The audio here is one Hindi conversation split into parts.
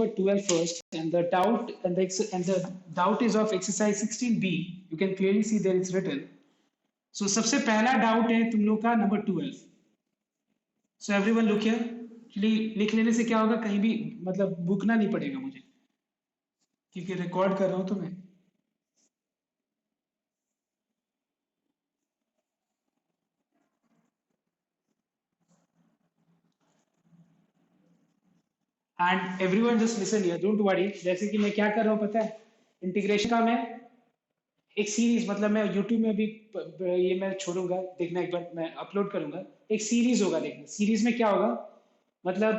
12 first, and the doubt is of exercise 16b. You can clearly see there it's written. So सबसे पहला डाउट है तुम लोग का number 12. So everyone look here. लिख लेने से क्या होगा, कहीं भी मतलब भूखना नहीं पड़ेगा मुझे, क्योंकि रिकॉर्ड कर रहा हूं तो मैं. And everyone just listen here, don't worry. जैसे कि मैं क्या कर रहा हूं पता है, इंटीग्रेशन का मैं एक सीरीज, मतलब मैं यूट्यूब में भी ये मैं छोड़ूंगा, देखना एक बार मैं अपलोड करूंगा. एक सीरीज होगा, देखना सीरीज में क्या होगा. मतलब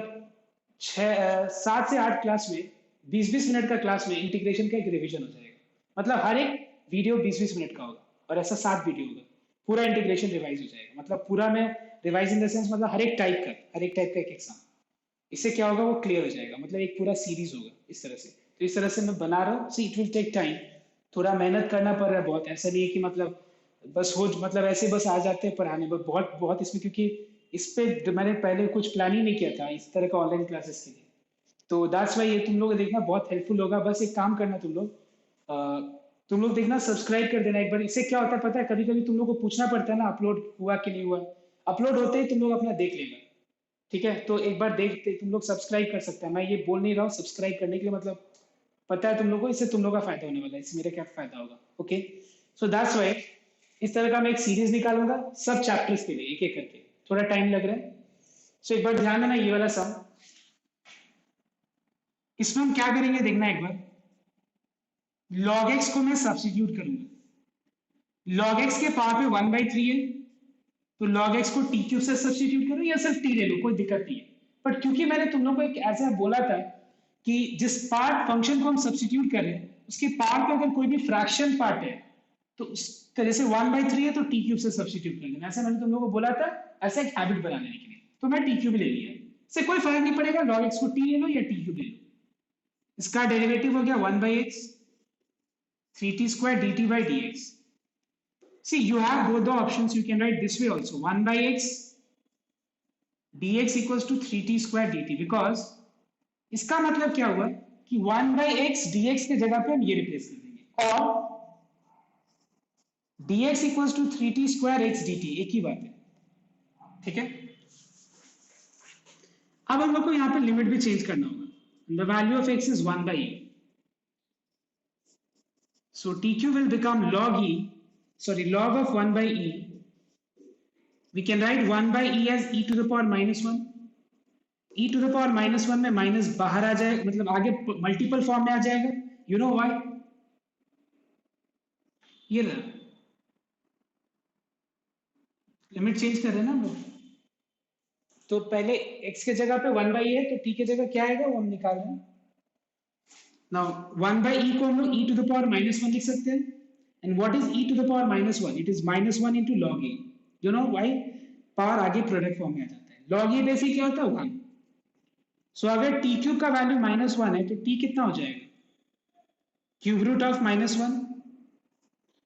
7 से 8 क्लास में 20-20 मिनट का क्लास में इंटीग्रेशन का एक रिवीजन हो जाएगा. मतलब हर एक वीडियो 20-20 मिनट का होगा, और ऐसा 7 वीडियो होगा. पूरा इंटीग्रेशन रिवाइज हो जाएगा. मतलब पूरा में रिवाइज इन द सेंस, मतलब हर एक टाइप का एक एग्जाम. इससे क्या होगा, वो क्लियर हो जाएगा. मतलब एक पूरा सीरीज होगा इस तरह से. तो इस तरह से मैं बना रहा हूँ. See it will take time. थोड़ा मेहनत करना पड़ रहा है बहुत. ऐसा नहीं है कि मतलब बस हो, मतलब ऐसे बस आ जाते हैं पढ़ाने. बट बहुत बहुत इसमें, क्योंकि इस पे मैंने पहले कुछ प्लान ही नहीं किया था इस तरह का ऑनलाइन क्लासेस के लिए. तो दैट्स वाई ये तुम लोग देखना बहुत हेल्पफुल होगा. बस एक काम करना तुम लोग, तुम लोग देखना सब्सक्राइब कर देना एक बार. इससे क्या होता है पता है, कभी कभी तुम लोग को पूछना पड़ता है ना अपलोड हुआ कि नहीं हुआ. अपलोड होते ही तुम लोग अपना देख लेना. ठीक है, तो एक बार देख तुम लोग सब्सक्राइब कर सकते हैं. मैं ये बोल नहीं रहा हूँ सब्सक्राइब करने के लिए, मतलब पता है तुम लोगों को इससे तुम लोग का फायदा होने वाला है. इससे मेरा क्या फायदा होगा. ओके, सो दैट्स वाई इस तरह का मैं एक सीरीज निकालूंगा सब चैप्टर्स के लिए, एक एक करके. थोड़ा टाइम लग रहा है. सो एक बार ध्यान देना, ये वाला सम. इसमें हम क्या करेंगे देखना एक बार. log x को मैं सब्सिट्यूट करूंगा. log x के पावर पे 1/3 है, तो log x को टी क्यूब से सब्सिट्यूट करो या सिर्फ टी ले लो, कोई दिक्कत नहीं है. बट क्योंकि मैंने तुम लोग को एक ऐसा बोला था कि जिस पार्ट फंक्शन को हम सब्सिट्यूट करें उसके पार्ट पे अगर कोई भी फ्रैक्शन पार्ट है, तो उस तरह से 1/3 है तो टी क्यूब से सब्सिट्यूट कर लेना. ऐसा मैंने तुम लोग को बोला था, ऐसा एक हैबिट बना लेने के लिए. तो मैं टी क्यूब ले लिया. इससे कोई फर्क नहीं पड़ेगा, log x को टी ले लो या टी क्यूब ले लो. इसका डेरिवेटिव हो गया 1/x 3t² dt by dx. See, you have both the options. You can write this way also, 1/x dx equals to 3t² dt, because इसका मतलब क्या हुआ कि 1/x dx के जगह पे हम ये रिप्लेस कर देंगे, और dx equals to 3t² x dt, एक ही बात है. ठीक है, अब हम लोग को यहां पे लिमिट भी चेंज करना होगा. The value of x is 1/e. So tq will become log of 1/e. We can write 1/e as e to the power -1. e to the power -1 में माइनस बाहर आ जाए, मतलब आगे मल्टीपल फॉर्म में आ जाएगा. यू नो व्हाई, ये रहा. लिमिट चेंज कर रहे हैं ना हम लोग. तो पहले x के जगह पे 1/e है, तो t के जगह क्या आएगा वो हम निकाल रहे हैं. नाउ 1/e को हम लोग e to the power -1 लिख सकते हैं. And what is e to the power -1? It is -1 into log e. You know why, power आगे प्रोडक्ट फॉर्म में आ जाता है. log e बेसिक क्या होता है, 1. सो अगर टी क्यूब का वैल्यू -1 है तो टी कितना हो जाएगा, cube root of -1.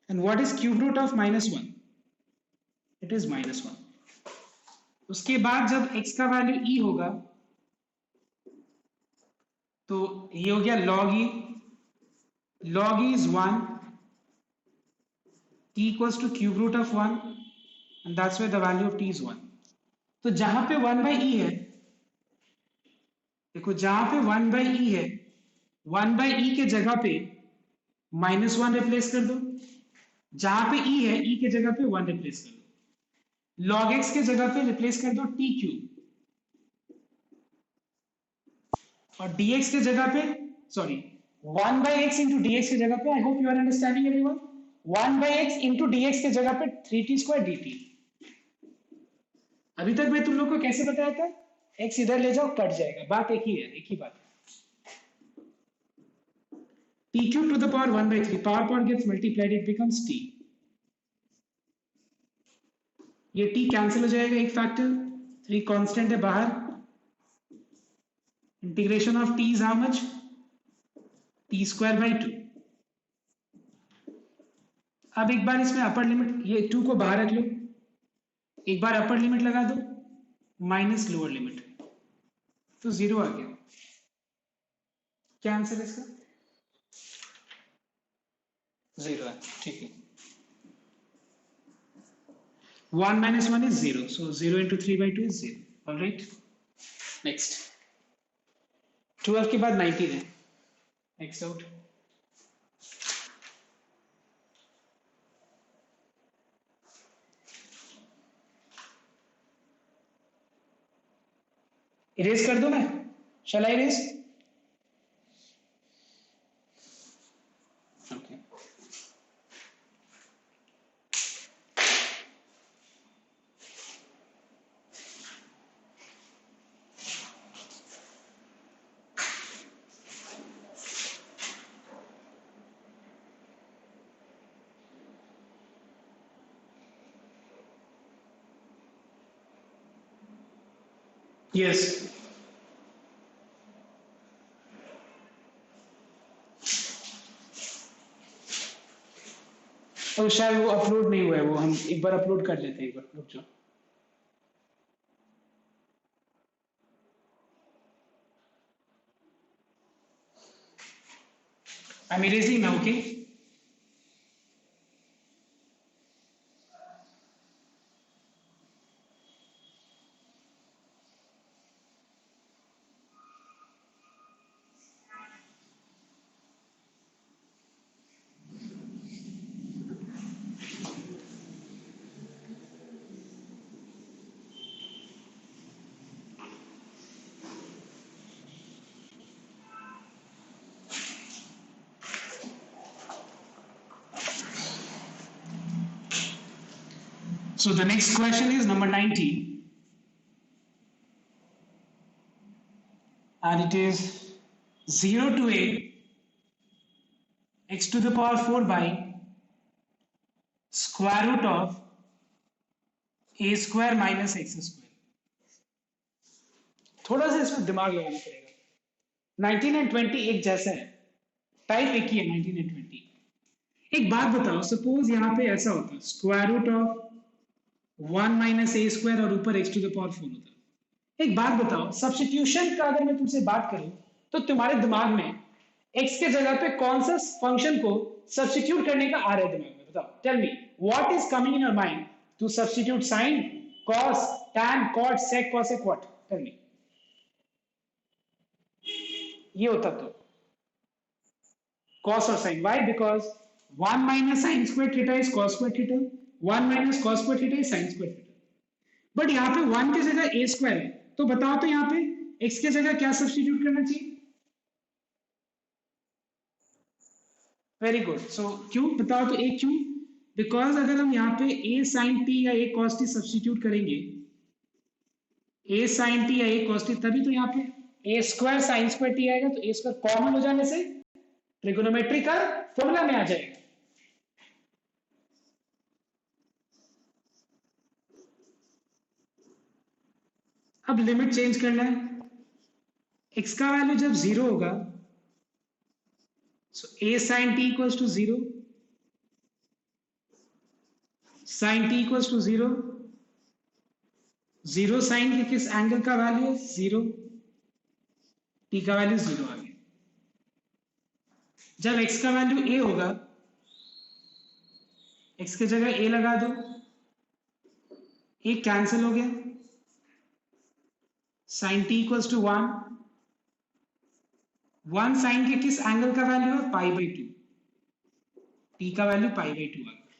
And what is cube root of -1? It is -1. उसके बाद जब x का वैल्यू e होगा तो ये हो गया log e. log e is 1, t equals to cube root of 1, and that's why the value of t is 1. तो जहां पे 1/e है, देखो जहां पे 1/e है, 1/e के जगह पे -1 रिप्लेस कर दो. जहां पे e है, e के जगह पे 1 रिप्लेस कर दो. log x के जगह पे रिप्लेस कर दो t क्यूब, और dx के जगह पे, सॉरी, 1/x into dx की जगह पे, I hope you are understanding everyone, 1/x into dx की जगह पे 3t² dt. अभी तक मैं तुम लोग को कैसे बताया था, x इधर ले जाओ कट जाएगा, बात एक ही है, एक ही बात है. t cube to the power 1/3, power point gets multiplied, it becomes t. ये t कैंसिल हो जाएगा, एक फैक्टर, 3 कांस्टेंट है बाहर. Integration of t is how much, t²/2. अब एक बार इसमें अपर लिमिट, ये 2 को बाहर रख लो, एक बार अपर लिमिट लगा दो माइनस लोअर लिमिट, तो 0 आ गया. क्या आंसर है इसका? 0 है, ठीक है। 1 minus 1 is 0, so 0 into 3 by 2 is 0. All right. Next. 12 के बाद 19 है. Next out. इरेज कर दो मैं? Shall I erase? Okay. Yes. तो शायद वो अपलोड नहीं हुआ है, वो हम एक बार अपलोड कर लेते हैं, एक बार रुक जाओ. I'm erasing now, okay? So the next question is number 19, and it is 0 to a x to the power 4 by square root of a square minus x square. थोड़ा सा इसमें दिमाग लगाना पड़ेगा. 19 and 20 एक जैसा है, टाइप एक ही है 19 and 20. एक बात बताओ, सपोज यहाँ पे ऐसा होता है square root of 1 minus a square और ऊपर x टू द पावर 4 होता है. एक बात बताओ, सब्स्टिट्यूशन का अगर मैं तुमसे बात करूं तो तुम्हारे दिमाग में x के जगह पे कौन सा फंक्शन को सब्स्टिट्यूट करने का आ रहा है दिमाग में? बताओ, tell me what is coming in your mind to substitute sine, cos, tan, cot, sec, cosec, what? Tell me. ये होता तो cos और sin. Why? Because 1 minus sin square theta is cos square theta. 1 minus cos square theta is sin square theta. But यहाँ पे 1 की जगह a स्क्वायर है, तो बताओ तो यहाँ पे x की जगह क्या सब्स्टिट्यूट करना चाहिए? Very good. सो क्यों बताओ तो? a क्यों? बिकॉज अगर हम यहाँ पे a sin t या a cos t सब्स्टिट्यूट करेंगे, a sin t या a cos t, तभी तो यहाँ पे a square sin square t आएगा. तो a स्क्वायर कॉमन हो जाने से ट्रिगोनोमेट्री का फॉर्मूला में आ जाएगा. अब लिमिट चेंज करना है. x का वैल्यू जब 0 होगा, so a sin t equals to 0, sin t equals to 0, 0 sine के किस एंगल का वैल्यू है? 0. t का वैल्यू 0 आ गया. जब x का वैल्यू a होगा, x की जगह a लगा दो, a कैंसिल हो गया, sin t equals to 1. 1 sine के किस एंगल का वैल्यू है? Pi by 2. t का वैल्यू पाई बाई 2 आ गया.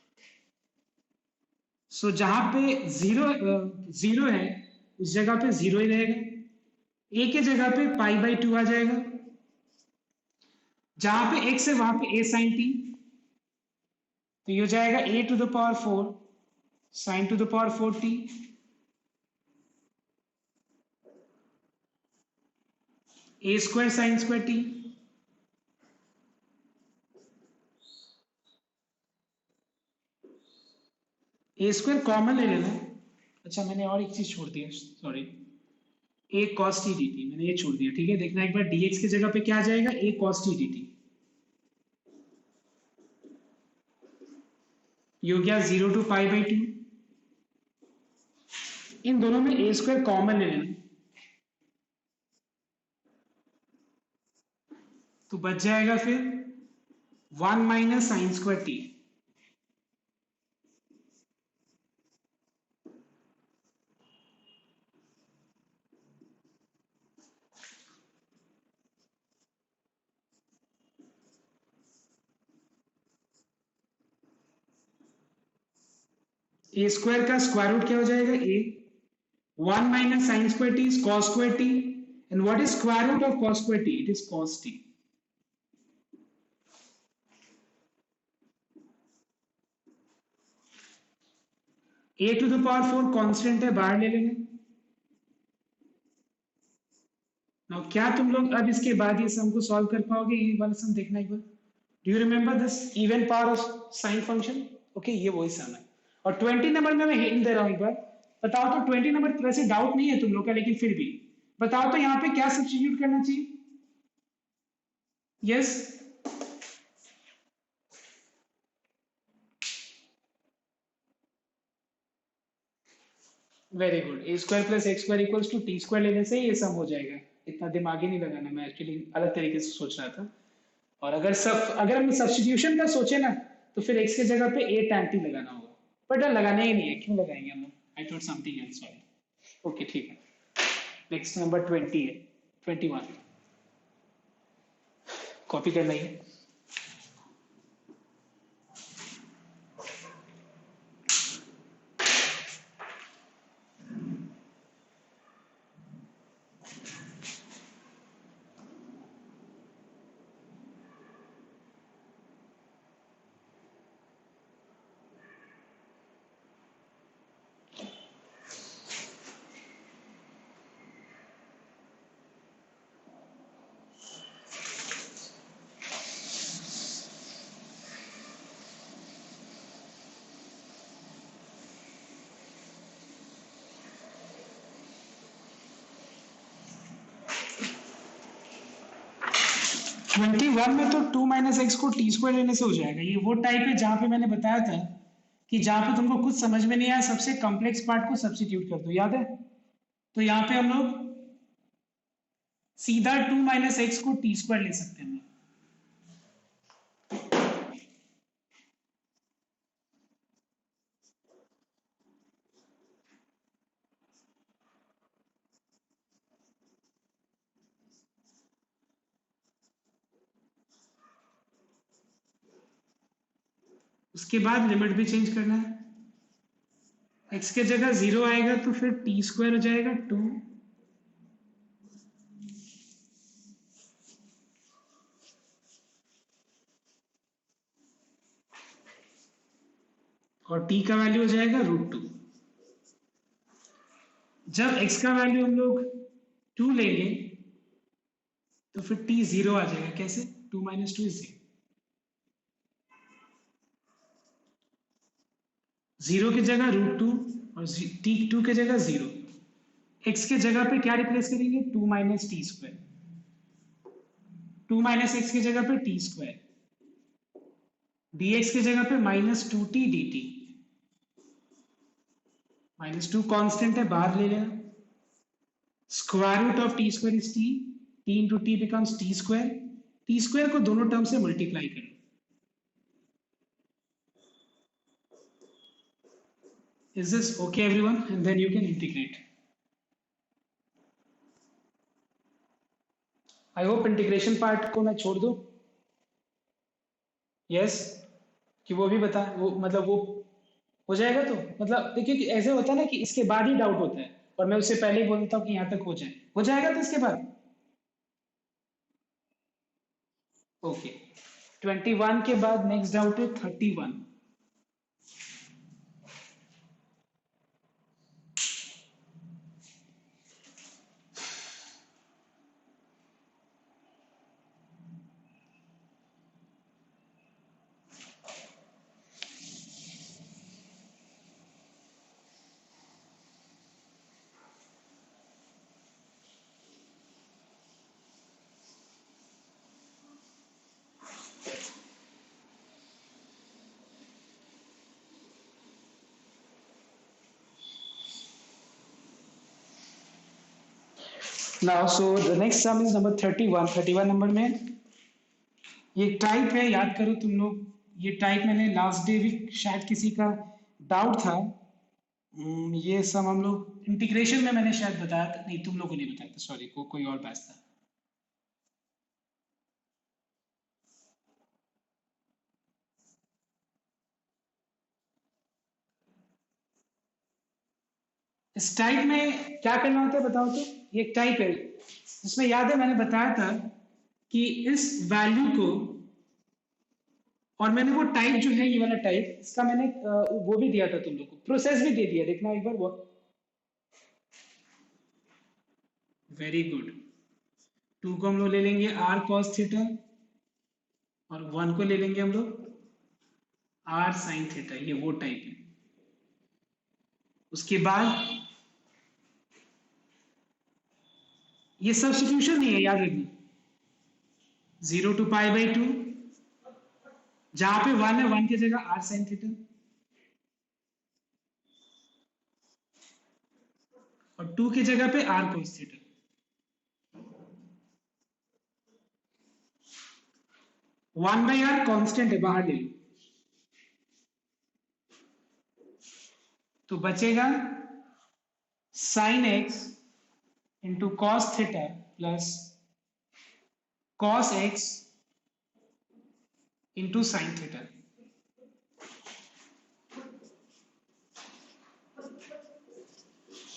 सो जहां पे जीरो है उस जगह पे 0 ही रहेगा. a के जगह पे पाई बाई 2 आ जाएगा. जहां पे x है वहां पे a sin t, तो ये हो जाएगा a to the power 4 sin to the power 4t. a square sin square t. a square common ले लेना. अच्छा, मैंने और एक चीज छोड़ दिया, sorry. a cos t dt मैंने ये छोड़ दिया. ठीक है, देखना एक बार, dx की जगह पे क्या आ जाएगा? a cos t dt. ये हो गया 0 टू पाई बाई 2. इन दोनों में a स्क्वायर कॉमन ले लेना. तो बच जाएगा फिर 1 माइनस साइन स्क्वायर टी। ए स्क्वायर का स्क्वायर रूट क्या हो जाएगा? ए 1 minus sin square t is cos square t. And what is square root of cos square t? It is cos t. A to the power 4 constant है, बाहर ले लेंगे। Now क्या तुम लोग अब इसके बाद ये सम को सॉल्व कर पाओगे? ये वाला सम देखना एक बार। Do you remember this even power of sine function? Okay, ये वही सम है। और 20 नंबर में मैं हिंट दे रहा हूं एक बार। बताओ तो 20 नंबर वैसे डाउट नहीं है तुम लोग का, लेकिन फिर भी बताओ तो यहाँ पे क्या सब्स्टिट्यूट करना चाहिए? Yes yes? Very good. A square plus x square equals to t square लेने से ये सम हो जाएगा। इतना दिमाग ही नहीं लगाना, मैं एक्चुअली अलग तरीके से सोच रहा था। और अगर हम सब्स्टिट्यूशन का सोचे ना, तो फिर एक्स की जगह पे ए टैन टी लगाना होगा, बट लगाना ही नहीं है। क्यों लगाएंगे हम लोग? I thought something else. Sorry. Okay ठीक है। नेक्स्ट नंबर 20 है, 21 कॉपी करना है। 21 में तो 2 माइनस एक्स को टी स्क्वायर लेने से हो जाएगा। ये वो टाइप है जहां पे मैंने बताया था कि जहां पे तुमको कुछ समझ में नहीं आया, सबसे कॉम्प्लेक्स पार्ट को सब्स्टिट्यूट कर दो, याद है? तो यहाँ पे हम लोग सीधा 2 माइनस एक्स को टी स्क्वायर ले सकते हैं। उसके बाद लिमिट भी चेंज करना है। एक्स के जगह 0 आएगा तो फिर टी स्क्वायर हो जाएगा 2, और t का वैल्यू हो जाएगा √2। जब x का वैल्यू हम लोग 2 लेंगे तो फिर t 0 आ जाएगा। कैसे? 2 माइनस 2 इज 0। 0 की जगह √2 और t2 की जगह 0। x के जगह पे क्या रिप्लेस करेंगे? 2 minus T square. 2 minus x की जगह पे टी स्क्वायर, dx की जगह पे -2t dt। -2 कांस्टेंट है, बाहर ले लेना। Square root of t square is t, t into t becomes t square. T square को दोनों टर्म से मल्टीप्लाई करो। Is this okay everyone? And then you can integrate. I hope integration part को मैं छोड़ दूं। Yes yes? कि वो भी बता, वो मतलब वो हो जाएगा। तो मतलब देखिए कि ऐसे होता है ना कि इसके बाद ही डाउट होता है, और मैं उससे पहले ही बोलता हूँ कि यहाँ तक हो जाएगा तो इसके बाद ओके। 21 के बाद नेक्स्ट डाउट है 31। Now, so the next sum is number 31. 31 number में ये टाइप है, याद करो तुम लोग, ये टाइप मैंने लास्ट डे भी शायद किसी का डाउट था। ये सब हम लोग इंटीग्रेशन में मैंने शायद बताया था, नहीं तुम लोगों को नहीं बताया था, सॉरी, कोई और बैच था। इस टाइप में क्या करना होता है बताओ तो। ये एक टाइप है जिसमें याद है मैंने बताया था कि इस वैल्यू को, और मैंने वो टाइप जो है ये वाला टाइप, इसका मैंने वो भी दिया था तुम लोग को, प्रोसेस भी दे दिया, देखना एक बार वो। Very good. 2 को हम लोग ले लेंगे r cos थीटा, और 1 को ले लेंगे हम लोग r sin थीटा, ये वो टाइप है। उसके बाद ये सब्स्टिट्यूशन नहीं है, याद रखना, 0 to π/2, जहां पे 1 है 1 की जगह r sin थीटा, और 2 की जगह पे r cos theta. One by r constant है, बाहर ले लो, तो बचेगा sine x into cos theta plus cos x into sine theta.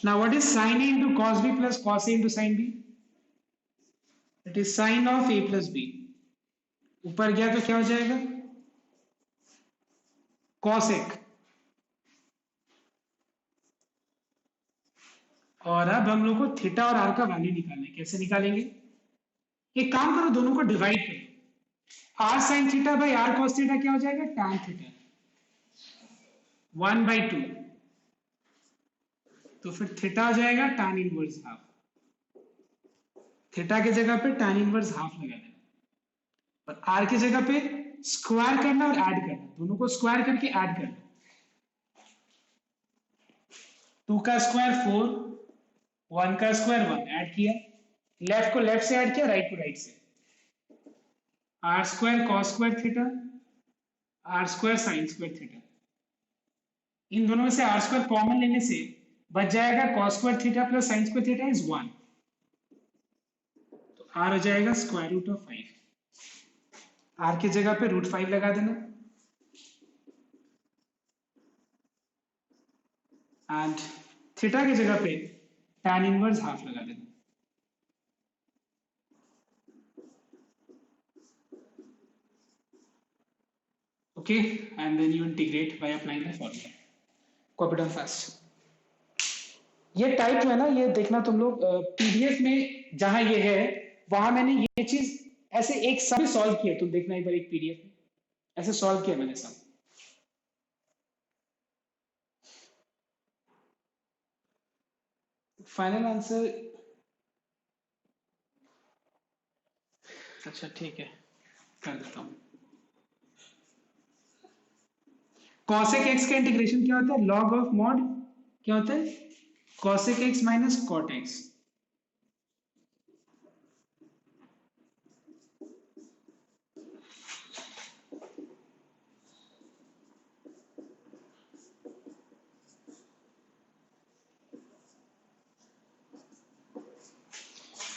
Now what is sin A into cos B plus cos A into sin B? It is sin of A plus B. ऊपर गया तो क्या हो जाएगा, cosec। और अब हम लोग को थीटा और आर का वैल्यू निकालना है, कैसे निकालेंगे, एक काम करो, दोनों को डिवाइड करो, r sine theta by r cos theta क्या हो जाएगा, tan थीटा, 1/2, तो फिर थीटा हो जाएगा tan इनवर्स हाफ। थीटा की जगह पे tan इनवर्स हाफ लगा देना, और आर की जगह पे स्क्वायर करना और ऐड करना, दोनों को स्क्वायर करके ऐड करना। 2 का स्क्वायर 4, 1 का स्क्वायर 1, ऐड किया, लेफ्ट को लेफ्ट से ऐड किया, राइट को राइट से, r square cos square theta, r square sine square theta. इन दोनों में से आर स्क्वायर कॉमन लेने से बच जाएगा cos square theta plus sign square theta is 1, तो आर हो जाएगा स्क्वायर रूट ऑफ 5। आर की जगह पे रूट 5 लगा देना, एंड थीटा की जगह पे tan इनवर्स हाफ लगा देना। Okay, and then you integrate by applying the formula. Copy down fast. ये टाइप जो है ना, ये देखना तुम लोग पीडीएफ में जहां ये है वहां मैंने ये चीज ऐसे एक सब सॉल्व किया, तुम देखना एक बार एक पीडीएफ में ऐसे सॉल्व किया मैंने सब। फाइनल आंसर, अच्छा ठीक है कर देता हूं। cosec x का इंटीग्रेशन क्या होता है, log ऑफ मॉड क्या होता है, cosec x minus cot x।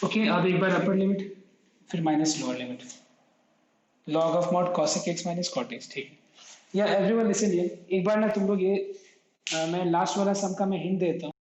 Okay, अब एक बार अपर लिमिट फिर minus lower limit, log of mod cosec x minus cot x, ठीक है। या एवरीवन लिसन, ये एक बार ना तुम लोग ये मैं लास्ट वाला सम का मैं हिंट देता हूँ।